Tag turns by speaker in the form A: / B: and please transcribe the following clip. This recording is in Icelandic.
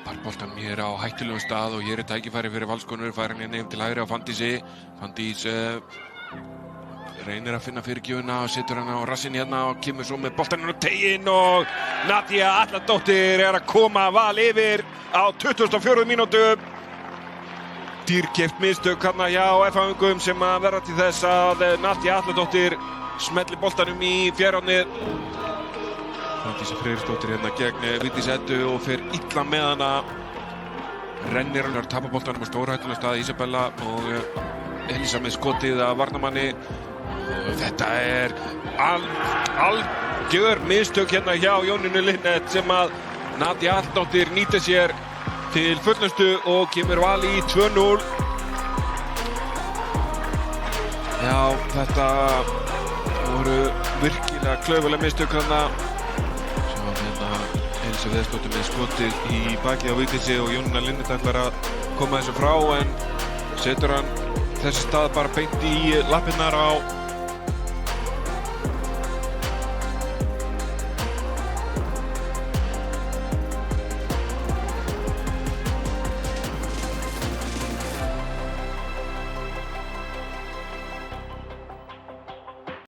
A: Tapar boltanum hér á hættulegum stað og hér tækifæri fyrir Valskonur, fær hann inn til hægri á Fanndísi. Fanndís reynir að finna fyrirgjöfina og setur hann á rassinn hérna og kemur svo með boltanum á teiginn og Nadia Atladóttir að koma Val yfir á 24. mínútu. Dýrkeypt mistök hérna hjá F-ingum sem að verða til þess að Nadia Atladóttir smelli boltanum í fjærhornið. Fanndís Friðriksdóttir hérna gegn Vigdísi Eddu og fer illa með hana. Rennir hann tapar boltanum á stórhættulegum stað Isabella og Elísa með skotið af varnarmanni. Og þetta algjör mistök hérna hjá Jónínu Linnet sem að Nadia Atladóttir nýtir sér til fullnustu og kemur Val í 2-0. Já, þetta voru virkilega klaufaleg mistök þarna. Elísa Viðarsdóttir með skotið í bakið á Vigdísi og Jónína Linnet ætlar að koma þessu frá en setur hann þessi stað bara beint í lappirnar á